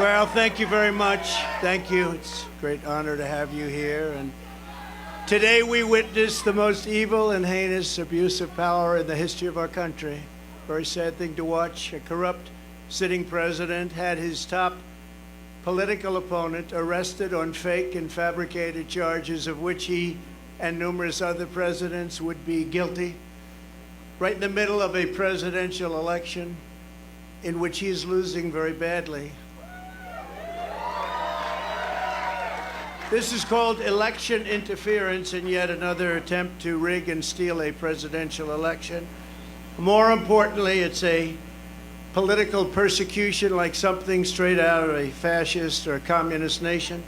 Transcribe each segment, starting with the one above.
Well, thank you very much. Thank you. It's a great honor to have you here. And today we witness the most evil and heinous abuse of power in the history of our country. Very sad thing to watch. A corrupt sitting president had his top political opponent arrested on fake and fabricated charges of which he and numerous other presidents would be guilty, right in the middle of a presidential election in which he is losing very badly. This is called election interference and yet another attempt to rig and steal a presidential election. More importantly, it's a political persecution like something straight out of a fascist or a communist nation.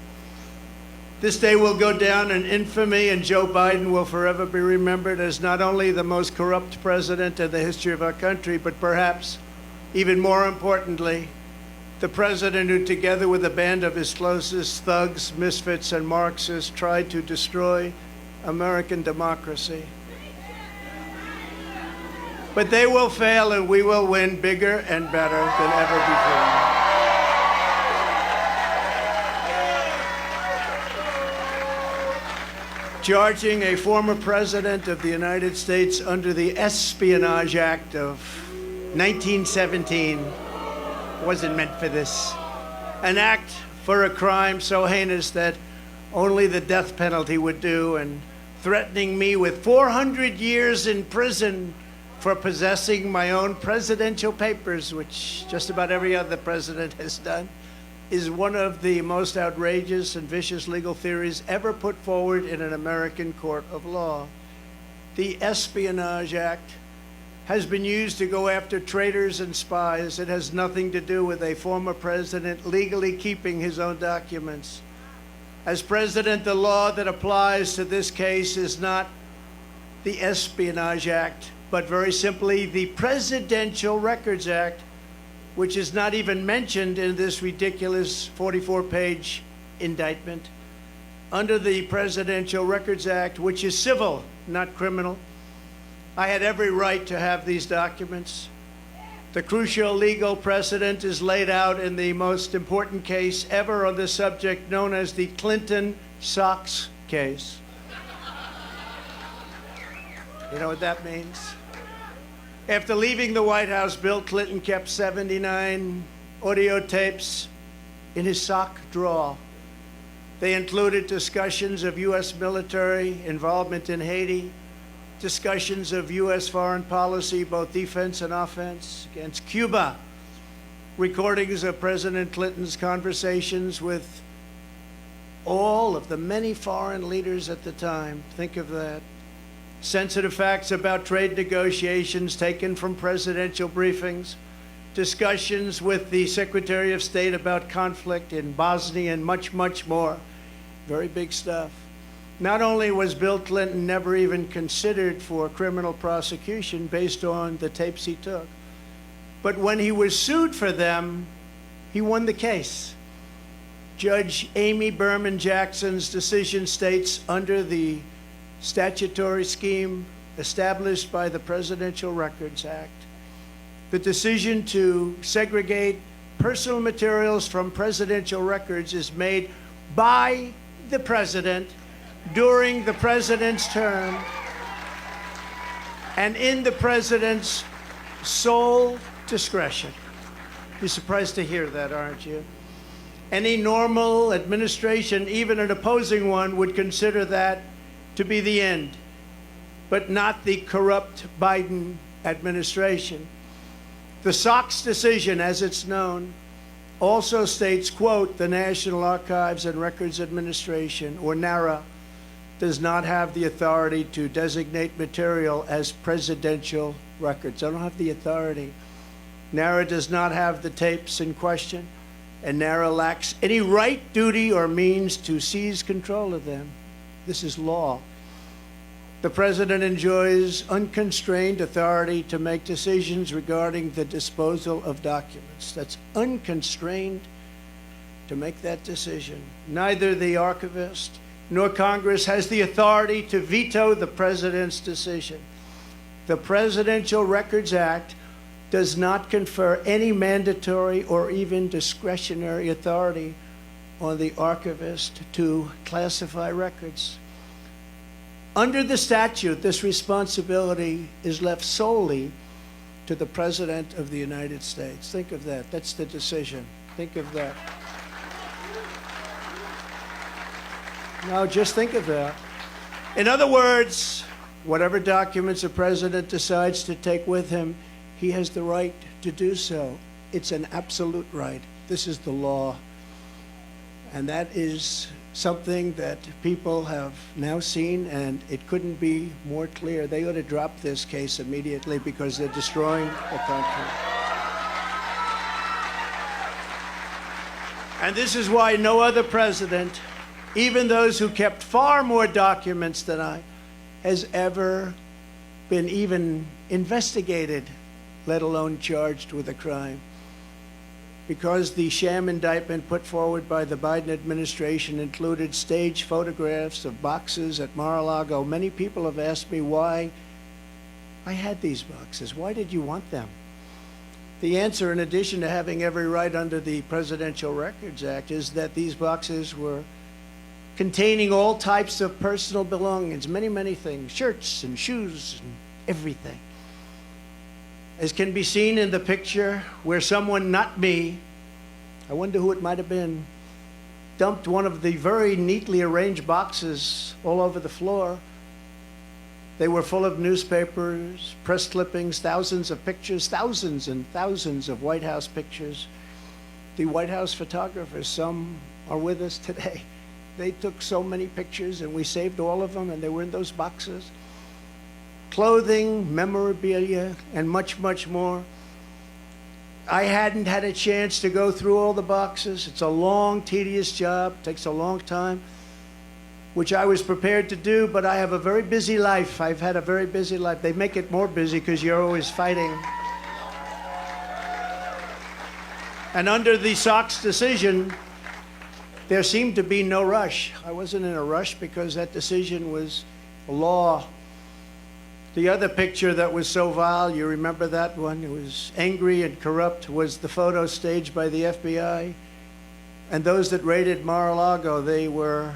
This day will go down in infamy, and Joe Biden will forever be remembered as not only the most corrupt president in the history of our country, but perhaps even more importantly, the president who, together with a band of his closest thugs, misfits, and Marxists, tried to destroy American democracy. But they will fail, and we will win bigger and better than ever before. Charging a former president of the United States under the Espionage Act of 1917 wasn't meant for this. An act for a crime so heinous that only the death penalty would do, and threatening me with 400 years in prison for possessing my own presidential papers, which just about every other president has done, is one of the most outrageous and vicious legal theories ever put forward in an American court of law. The Espionage Act has been used to go after traitors and spies. It has nothing to do with a former president legally keeping his own documents. As president, the law that applies to this case is not the Espionage Act, but very simply the Presidential Records Act, which is not even mentioned in this ridiculous 44-page indictment. Under the Presidential Records Act, which is civil, not criminal, I had every right to have these documents. The crucial legal precedent is laid out in the most important case ever on this subject, known as the Clinton Socks case. You know what that means? After leaving the White House, Bill Clinton kept 79 audio tapes in his sock drawer. They included discussions of U.S. military involvement in Haiti, discussions of U.S. foreign policy, both defense and offense, against Cuba, recordings of President Clinton's conversations with all of the many foreign leaders at the time. Think of that. Sensitive facts about trade negotiations taken from presidential briefings, discussions with the Secretary of State about conflict in Bosnia, and much, much more. Very big stuff. Not only was Bill Clinton never even considered for criminal prosecution based on the tapes he took, but when he was sued for them, he won the case. Judge Amy Berman Jackson's decision states, under the statutory scheme established by the Presidential Records Act, the decision to segregate personal materials from presidential records is made by the president during the president's term and in the president's sole discretion. You're surprised to hear that, aren't you? Any normal administration, even an opposing one, would consider that to be the end, but not the corrupt Biden administration. The Socks decision, as it's known, also states, quote, the National Archives and Records Administration, or NARA, does not have the authority to designate material as presidential records. I don't have the authority. NARA does not have the tapes in question, and NARA lacks any right, duty, or means to seize control of them. This is law. The president enjoys unconstrained authority to make decisions regarding the disposal of documents. That's unconstrained to make that decision. Neither the archivist nor Congress has the authority to veto the president's decision. The Presidential Records Act does not confer any mandatory or even discretionary authority on the archivist to classify records. Under the statute, this responsibility is left solely to the President of the United States. Think of that. That's the decision. Think of that. Now, just think of that. In other words, whatever documents the President decides to take with him, he has the right to do so. It's an absolute right. This is the law. And that is something that people have now seen, and it couldn't be more clear. They ought to drop this case immediately because they're destroying the country. And this is why no other president, even those who kept far more documents than I, has ever been even investigated, let alone charged with a crime. Because the sham indictment put forward by the Biden administration included staged photographs of boxes at Mar-a-Lago, many people have asked me why I had these boxes. Why did you want them? The answer, in addition to having every right under the Presidential Records Act, is that these boxes were containing all types of personal belongings, many, many things, shirts and shoes and everything. As can be seen in the picture where someone, not me, I wonder who it might have been, dumped one of the very neatly arranged boxes all over the floor. They were full of newspapers, press clippings, thousands of pictures, thousands and thousands of White House pictures. The White House photographers, some are with us today. They took so many pictures, and we saved all of them, and they were in those boxes. Clothing, memorabilia, and much, much more. I hadn't had a chance to go through all the boxes. It's a long, tedious job, takes a long time, which I was prepared to do, but I have a very busy life. I've had a very busy life. They make it more busy because you're always fighting. And under the Sox decision, there seemed to be no rush. I wasn't in a rush because that decision was law. The other picture that was so vile, you remember that one? It was angry and corrupt, was the photo staged by the FBI. And those that raided Mar-a-Lago, they were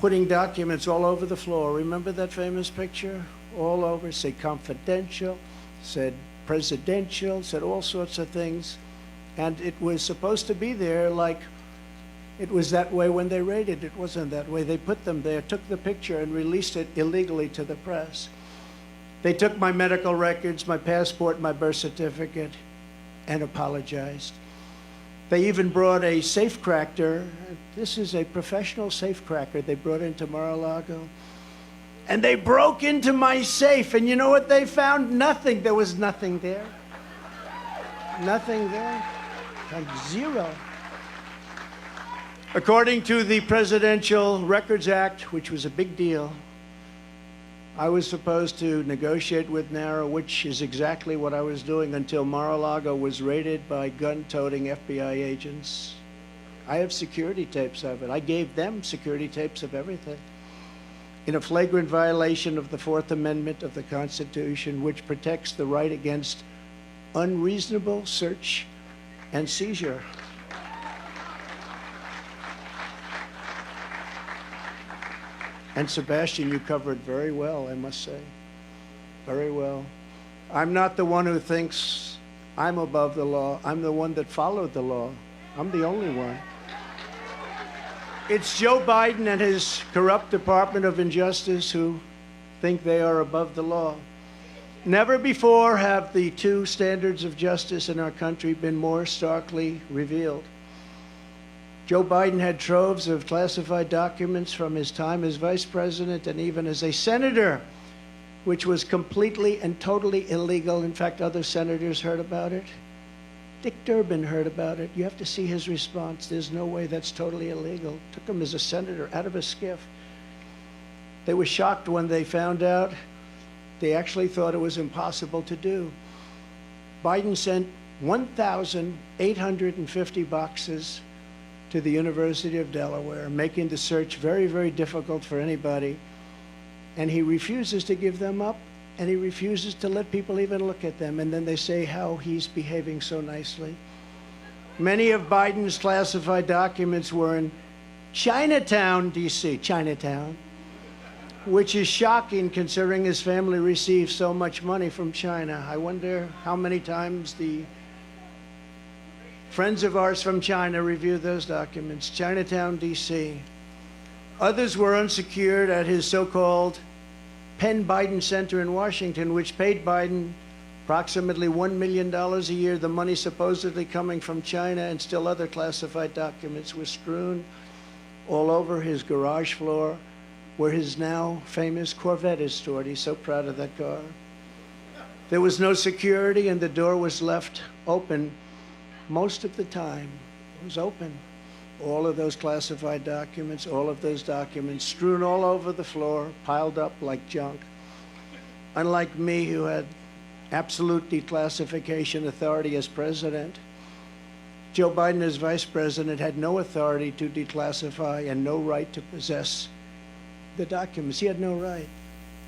putting documents all over the floor. Remember that famous picture? All over, said confidential, said presidential, said all sorts of things. And it was supposed to be there like it was that way when they raided. It wasn't that way. They put them there, took the picture, and released it illegally to the press. They took my medical records, my passport, my birth certificate, and apologized. They even brought a safecracker. This is a professional safecracker they brought into Mar-a-Lago. And they broke into my safe, and you know what they found? Nothing. There was nothing there. Nothing there. Like zero. According to the Presidential Records Act, which was a big deal, I was supposed to negotiate with NARA, which is exactly what I was doing until Mar-a-Lago was raided by gun-toting FBI agents. I have security tapes of it. I gave them security tapes of everything. In a flagrant violation of the Fourth Amendment of the Constitution, which protects the right against unreasonable search and seizure. And Sebastian, you covered very well, I must say. Very well. I'm not the one who thinks I'm above the law. I'm the one that followed the law. I'm the only one. It's Joe Biden and his corrupt Department of Injustice who think they are above the law. Never before have the two standards of justice in our country been more starkly revealed. Joe Biden had troves of classified documents from his time as vice president and even as a senator, which was completely and totally illegal. In fact, other senators heard about it. Dick Durbin heard about it. You have to see his response. There's no way that's totally illegal. Took him as a senator out of a skiff. They were shocked when they found out. They actually thought it was impossible to do. Biden sent 1,850 boxes to the University of Delaware, making the search very, very difficult for anybody. And he refuses to give them up and he refuses to let people even look at them. And then they say how he's behaving so nicely. Many of Biden's classified documents were in Chinatown, D.C., Chinatown, which is shocking considering his family receives so much money from China. I wonder how many times the friends of ours from China reviewed those documents. Chinatown, D.C. Others were unsecured at his so-called Penn Biden Center in Washington, which paid Biden approximately $1 million a year. The money supposedly coming from China, and still other classified documents were strewn all over his garage floor, where his now famous Corvette is stored. He's so proud of that car. There was no security, and the door was left open most of the time. It was open. All of those classified documents, all of those documents strewn all over the floor, piled up like junk. Unlike me, who had absolute declassification authority as president, Joe Biden, as vice president, had no authority to declassify and no right to possess the documents. He had no right.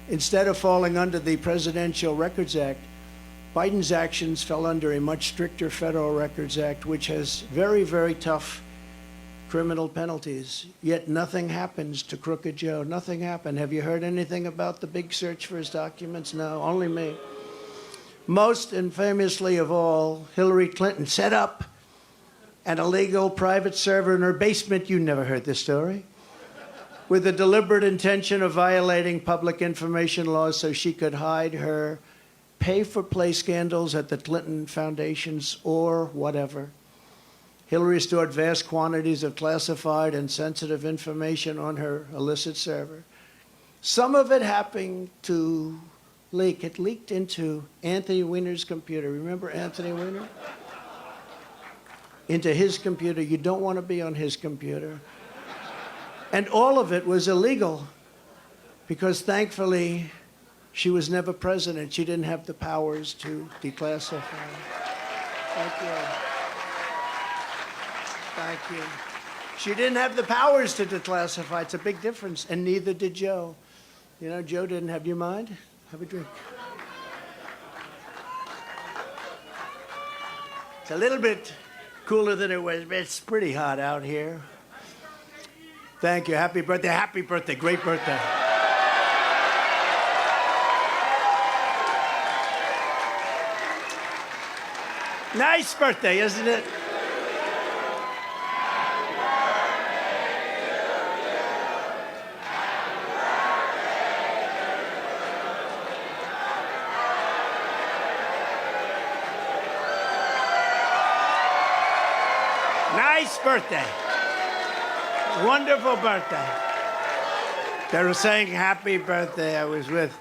Instead of falling under the Presidential Records Act, Biden's actions fell under a much stricter Federal Records Act, which has very, very tough criminal penalties. Yet nothing happens to Crooked Joe. Nothing happened. Have you heard anything about the big search for his documents? No, only me. Most infamously of all, Hillary Clinton set up an illegal private server in her basement. You never heard this story. With the deliberate intention of violating public information laws so she could hide her pay-for-play scandals at the Clinton foundations or whatever. Hillary stored vast quantities of classified and sensitive information on her illicit server. Some of it happened to leak. It leaked into Anthony Weiner's computer. Remember Anthony Weiner? Into his computer. You don't want to be on his computer. And all of it was illegal because, thankfully, she was never president. She didn't have the powers to declassify. Thank you. Thank you. She didn't have the powers to declassify. It's a big difference, and neither did Joe. You know, Joe didn't have. Do you mind? Have a drink. It's a little bit cooler than it was, but it's pretty hot out here. Thank you. Happy birthday. Happy birthday. Great birthday. Nice birthday, isn't it? Nice birthday. Wonderful birthday. They were saying happy birthday. I was with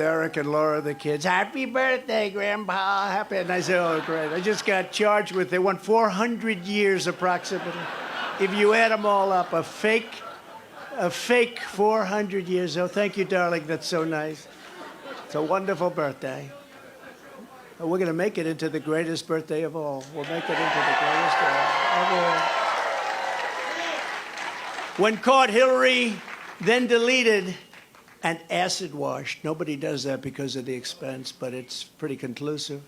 Eric and Laura, the kids. Happy birthday, Grandpa. Happy. And I said, oh, great. I just got charged with, they want 400 years approximately. If you add them all up, a fake 400 years. Oh, thank you, darling. That's so nice. It's a wonderful birthday. We're going to make it into the greatest birthday of all. We'll make it into the greatest of all. When caught, Hillary then deleted and acid washed. Nobody does that because of the expense, but it's pretty conclusive.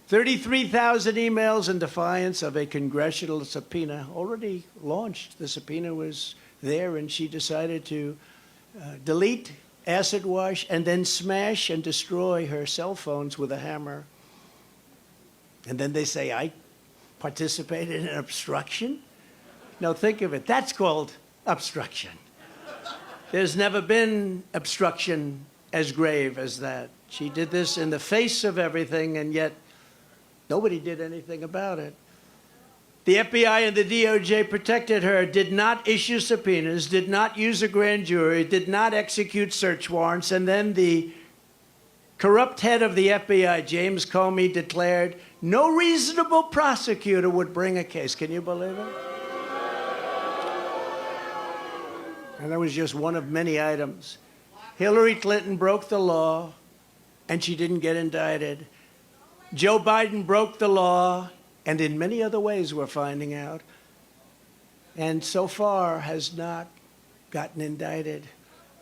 33,000 emails in defiance of a congressional subpoena. Already launched. The subpoena was there, and she decided to delete, acid wash, and then smash and destroy her cell phones with a hammer. And then they say, I participated in an obstruction? Now think of it. That's called obstruction. There's never been obstruction as grave as that. She did this in the face of everything, and yet nobody did anything about it. The FBI and the DOJ protected her, did not issue subpoenas, did not use a grand jury, did not execute search warrants, and then the corrupt head of the FBI, James Comey, declared no reasonable prosecutor would bring a case. Can you believe it? And that was just one of many items. Hillary Clinton broke the law, and she didn't get indicted. Joe Biden broke the law, and in many other ways we're finding out, and so far has not gotten indicted.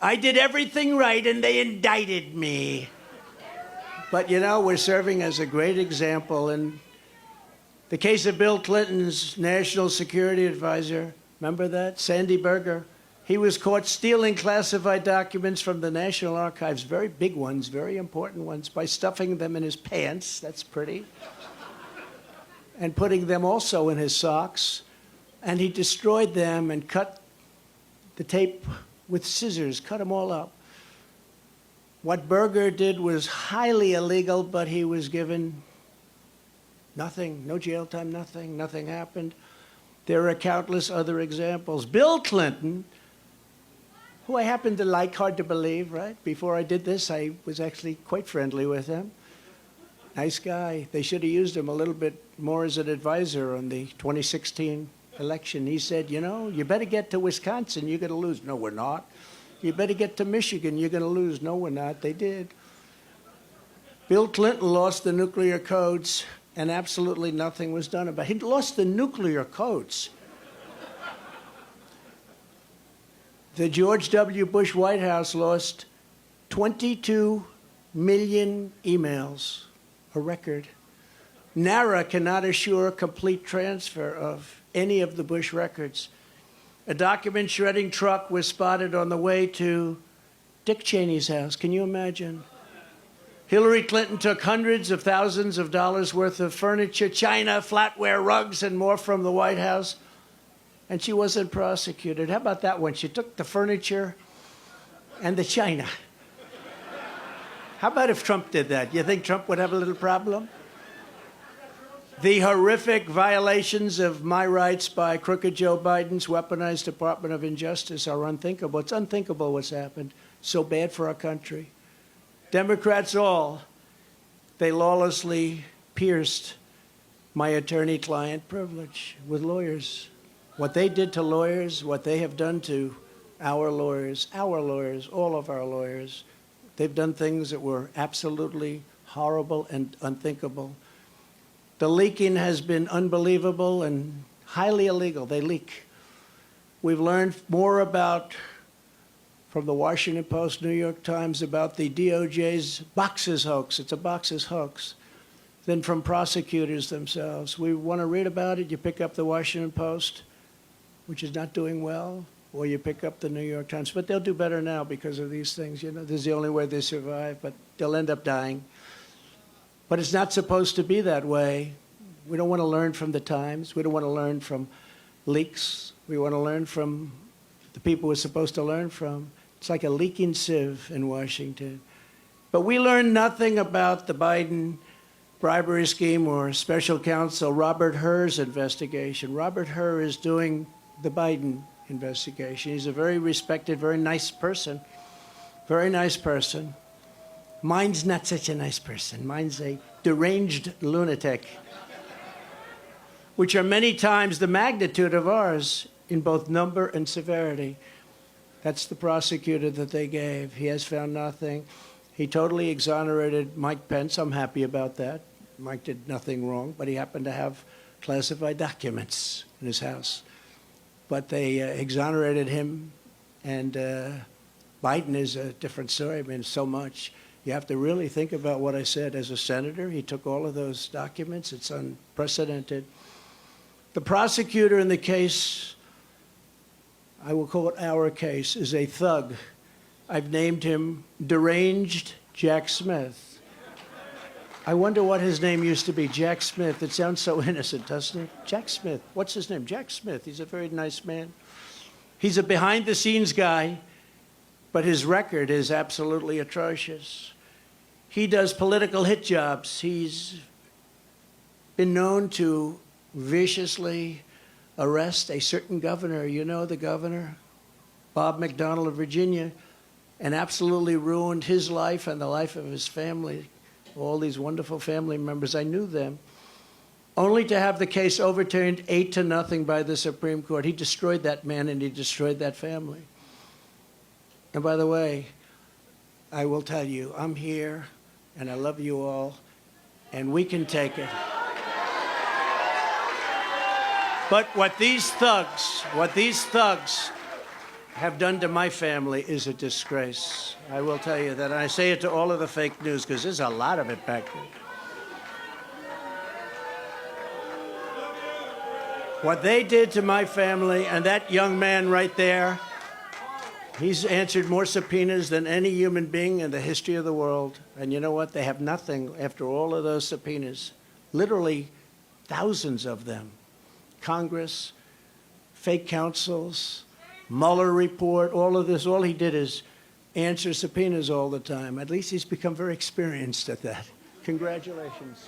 I did everything right and they indicted me. But, you know, we're serving as a great example. In the case of Bill Clinton's national security advisor, remember that? Sandy Berger. He was caught stealing classified documents from the National Archives, very big ones, very important ones, by stuffing them in his pants. That's pretty. And putting them also in his socks. And he destroyed them and cut the tape with scissors, cut them all up. What Berger did was highly illegal, but he was given nothing, no jail time, nothing happened. There are countless other examples. Bill Clinton, who I happen to like, hard to believe, right? Before I did this, I was actually quite friendly with him. Nice guy. They should have used him a little bit more as an advisor on the 2016 election. He said, you know, you better get to Wisconsin, you're going to lose. No, we're not. You better get to Michigan, you're going to lose. No, we're not. They did. Bill Clinton lost the nuclear codes, and absolutely nothing was done about it. He lost the nuclear codes. The George W. Bush White House lost 22 million emails, a record. NARA cannot assure complete transfer of any of the Bush records. A document shredding truck was spotted on the way to Dick Cheney's house. Can you imagine? Hillary Clinton took hundreds of thousands of dollars worth of furniture, china, flatware, rugs, and more from the White House, and she wasn't prosecuted. How about that one? She took the furniture and the china. How about if Trump did that? You think Trump would have a little problem? The horrific violations of my rights by crooked Joe Biden's weaponized Department of Injustice are unthinkable. It's unthinkable what's happened. So bad for our country. Democrats all, they lawlessly pierced my attorney-client privilege with lawyers. What they did to lawyers, what they have done to our lawyers, all of our lawyers, they've done things that were absolutely horrible and unthinkable. The leaking has been unbelievable and highly illegal. They leak. We've learned more about, from the Washington Post, New York Times, about the DOJ's Boxes hoax. It's a Boxes hoax. Than from prosecutors themselves. We want to read about it, you pick up the Washington Post, which is not doing well, or you pick up the New York Times. But they'll do better now because of these things. You know, this is the only way they survive, but they'll end up dying. But it's not supposed to be that way. We don't want to learn from the Times. We don't want to learn from leaks. We want to learn from the people we're supposed to learn from. It's like a leaking sieve in Washington. But we learned nothing about the Biden bribery scheme or special counsel Robert Hur's investigation. Robert Hur is doing the Biden investigation. He's a very respected, very nice person. Very nice person. Mine's not such a nice person. Mine's a deranged lunatic, which are many times the magnitude of ours in both number and severity. That's the prosecutor that they gave. He has found nothing. He totally exonerated Mike Pence. I'm happy about that. Mike did nothing wrong, but he happened to have classified documents in his house. But they exonerated him, and Biden is a different story. I mean, so much. You have to really think about what I said. As a senator, he took all of those documents. It's unprecedented. The prosecutor in the case, I will call it our case, is a thug. I've named him Deranged Jack Smith. I wonder what his name used to be, Jack Smith. It sounds so innocent, doesn't it? Jack Smith. What's his name? Jack Smith. He's a very nice man. He's a behind-the-scenes guy, but his record is absolutely atrocious. He does political hit jobs. He's been known to viciously arrest a certain governor. You know the governor, Bob McDonnell of Virginia, and absolutely ruined his life and the life of his family. All these wonderful family members, I knew them, only to have the case overturned 8-0 by the Supreme Court. He destroyed that man and he destroyed that family. And by the way, I will tell you, I'm here and I love you all, and we can take it. But what these thugs have done to my family is a disgrace. I will tell you that. And I say it to all of the fake news because there's a lot of it back there. What they did to my family, and that young man right there, he's answered more subpoenas than any human being in the history of the world. And you know what? They have nothing after all of those subpoenas. Literally thousands of them. Congress, fake counsels, Mueller report, all of this. All he did is answer subpoenas all the time. At least he's become very experienced at that. Congratulations.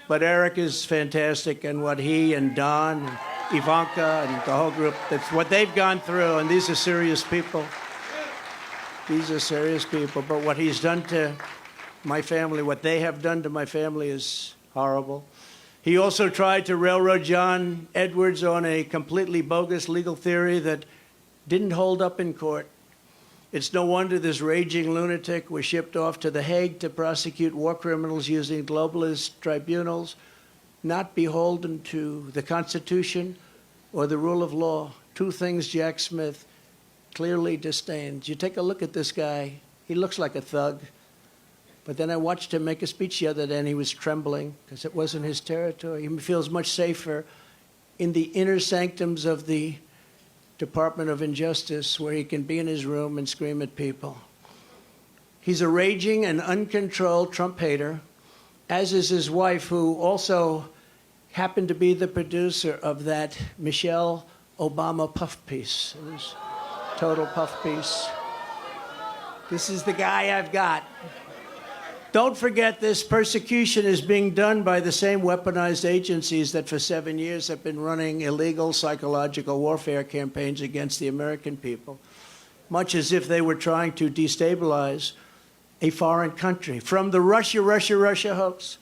But Eric is fantastic, and what he and Don and Ivanka and the whole group, that's what they've gone through, and these are serious people. These are serious people. But what he's done to my family, what they have done to my family is horrible. He also tried to railroad John Edwards on a completely bogus legal theory that didn't hold up in court. It's no wonder this raging lunatic was shipped off to The Hague to prosecute war criminals using globalist tribunals, not beholden to the Constitution or the rule of law. Two things Jack Smith clearly disdains. You take a look at this guy, he looks like a thug. But then I watched him make a speech the other day, and he was trembling because it wasn't his territory. He feels much safer in the inner sanctums of the Department of Injustice, where he can be in his room and scream at people. He's a raging and uncontrolled Trump hater, as is his wife, who also happened to be the producer of that Michelle Obama puff piece. It was a total puff piece. This is the guy I've got. Don't forget, this persecution is being done by the same weaponized agencies that for 7 years have been running illegal psychological warfare campaigns against the American people, much as if they were trying to destabilize a foreign country. From the Russia hoax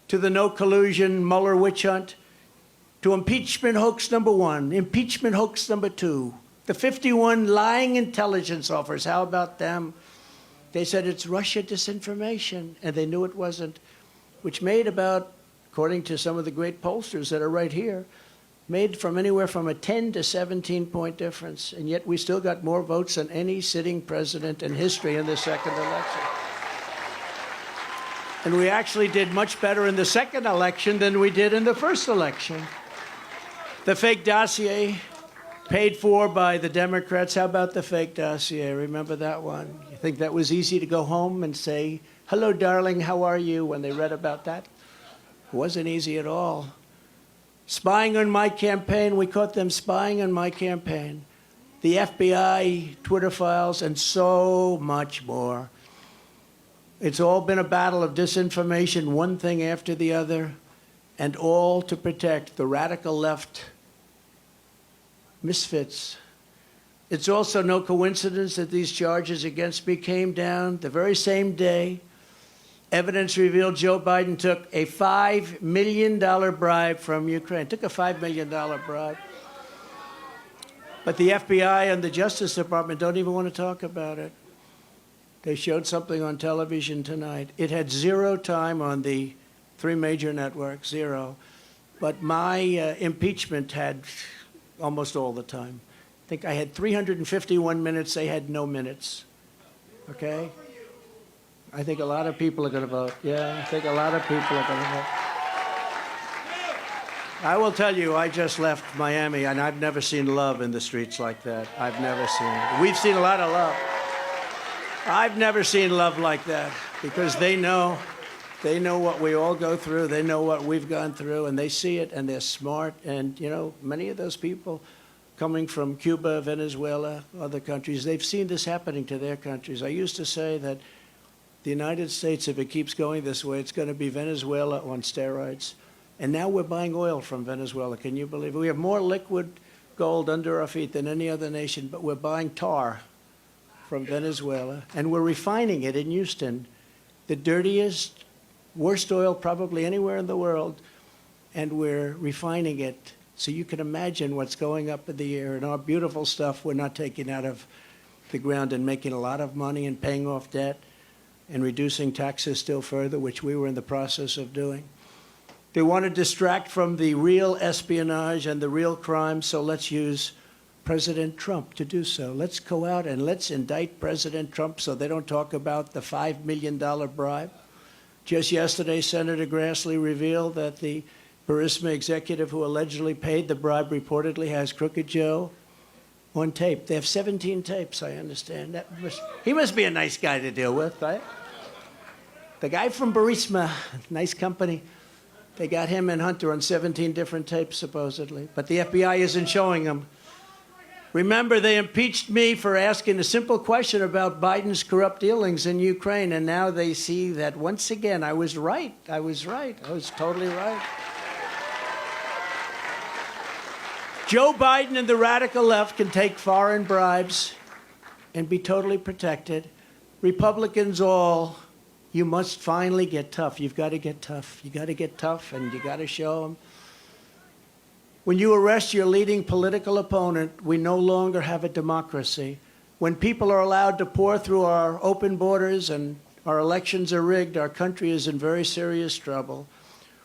to the no collusion Mueller witch hunt to impeachment hoax number 1, impeachment hoax number 2, the 51 lying intelligence offers. How about them? They said it's Russia disinformation, and they knew it wasn't, which made about, according to some of the great pollsters that are right here, made from anywhere from a 10 to 17-point difference. And yet we still got more votes than any sitting president in history in the second election. And we actually did much better in the second election than we did in the first election. The fake dossier, paid for by the Democrats. How about the fake dossier? Remember that one? You think that was easy to go home and say, "Hello, darling, how are you?" when they read about that? It wasn't easy at all. Spying on my campaign. We caught them spying on my campaign. The FBI, Twitter files, and so much more. It's all been a battle of disinformation, one thing after the other, and all to protect the radical left misfits. It's also no coincidence that these charges against me came down the very same day. Evidence revealed Joe Biden took a $5 million bribe from Ukraine. Took a $5 million bribe. But the FBI and the Justice Department don't even want to talk about it. They showed something on television tonight. It had 0 time on the 3 major networks, 0. But my impeachment had almost all the time. I think I had 351 minutes. They had no minutes. Okay? I think a lot of people are going to vote. Yeah, I think a lot of people are going to vote. I will tell you, I just left Miami, and I've never seen love in the streets like that. I've never seen it. We've seen a lot of love. I've never seen love like that, because they know what we all go through. They know what we've gone through, and they see it, and they're smart. And, you know, many of those people coming from Cuba, Venezuela, other countries, they've seen this happening to their countries. I used to say that the United States, if it keeps going this way, it's going to be Venezuela on steroids. And now we're buying oil from Venezuela. Can you believe it? We have more liquid gold under our feet than any other nation, but we're buying tar from Venezuela, and we're refining it in Houston, the dirtiest, worst oil probably anywhere in the world, and we're refining it. So you can imagine what's going up in the air. And our beautiful stuff we're not taking out of the ground and making a lot of money and paying off debt and reducing taxes still further, which we were in the process of doing. They want to distract from the real espionage and the real crime, so let's use President Trump to do so. Let's go out and let's indict President Trump so they don't talk about the $5 million bribe. Just yesterday, Senator Grassley revealed that the Burisma executive who allegedly paid the bribe reportedly has Crooked Joe on tape. They have 17 tapes, I understand. He must be a nice guy to deal with, right? The guy from Burisma, nice company, they got him and Hunter on 17 different tapes, supposedly. But the FBI isn't showing them. Remember, they impeached me for asking a simple question about Biden's corrupt dealings in Ukraine, and now they see that once again I was right. I was totally right. Joe Biden and the radical left can take foreign bribes and be totally protected. Republicans all, you must finally get tough. You've got to get tough. You got to get tough, and you got to show them. When you arrest your leading political opponent, we no longer have a democracy. When people are allowed to pour through our open borders and our elections are rigged, our country is in very serious trouble.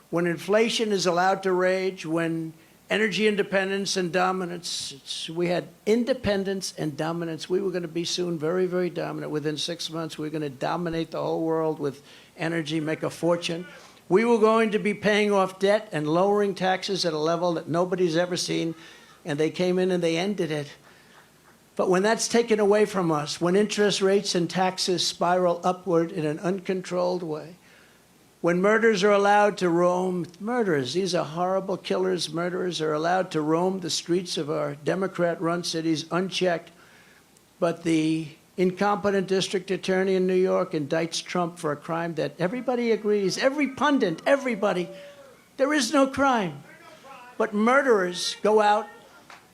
When inflation is allowed to rage, when energy independence and dominance, we had independence and dominance. We were going to be soon very, very dominant. Within 6 months, we were going to dominate the whole world with energy, make a fortune. We were going to be paying off debt and lowering taxes at a level that nobody's ever seen, and they came in and they ended it. But when that's taken away from us, when interest rates and taxes spiral upward in an uncontrolled way, when murderers are allowed to roam, these are horrible killers, murderers are allowed to roam the streets of our Democrat-run cities unchecked, but the incompetent district attorney in New York indicts Trump for a crime that everybody agrees, every pundit, everybody, there is no crime. But murderers go out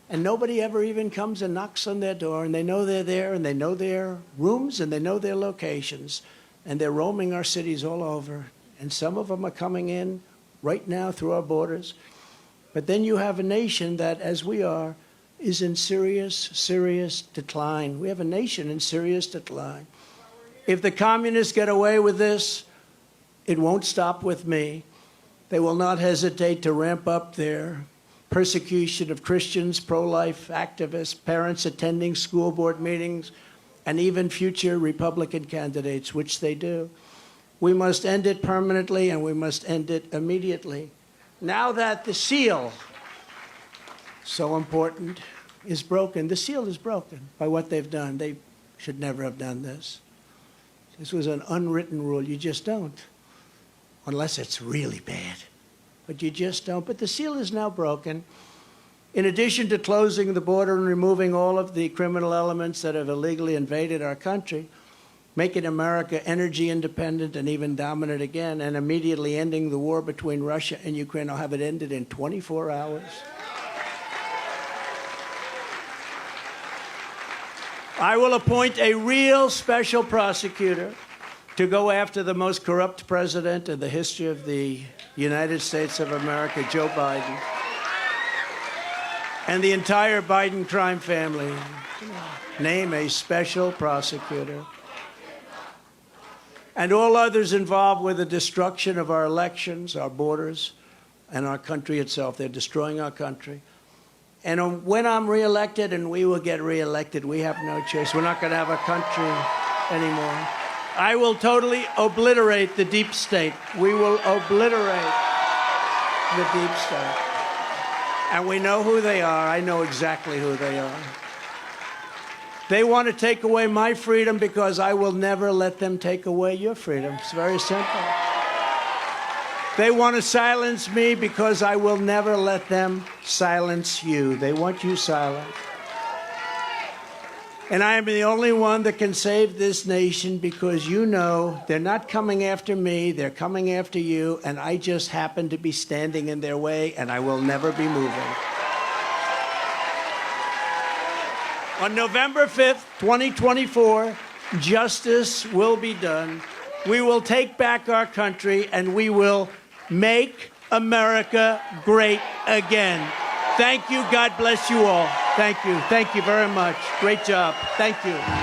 and nobody ever even comes and knocks on their door, and they know they're there, and they know their rooms, and they know their locations, and they're roaming our cities all over. And some of them are coming in right now through our borders. But then you have a nation that, as we are, is in serious, serious decline. We have a nation in serious decline. If the communists get away with this, it won't stop with me. They will not hesitate to ramp up their persecution of Christians, pro-life activists, parents attending school board meetings, and even future Republican candidates, which they do. We must end it permanently, and we must end it immediately. Now that the seal, so important, is broken. The seal is broken by what they've done. They should never have done this. This was an unwritten rule. You just don't, unless it's really bad. But you just don't. But the seal is now broken. In addition to closing the border and removing all of the criminal elements that have illegally invaded our country, making America energy independent and even dominant again, and immediately ending the war between Russia and Ukraine. I'll have it ended in 24 hours. I will appoint a real special prosecutor to go after the most corrupt president in the history of the United States of America, Joe Biden, and the entire Biden crime family. Name a special prosecutor. And all others involved with the destruction of our elections, our borders, and our country itself. They're destroying our country. And when I'm reelected, and we will get reelected, we have no choice. We're not going to have a country anymore. I will totally obliterate the deep state. We will obliterate the deep state. And we know who they are. I know exactly who they are. They want to take away my freedom because I will never let them take away your freedom. It's very simple. They want to silence me because I will never let them silence you. They want you silent. And I am the only one that can save this nation because you know they're not coming after me, they're coming after you, and I just happen to be standing in their way, and I will never be moving. On November 5th, 2024, justice will be done. We will take back our country, and we will make America great again. Thank you. God bless you all. Thank you. Thank you very much. Great job. Thank you.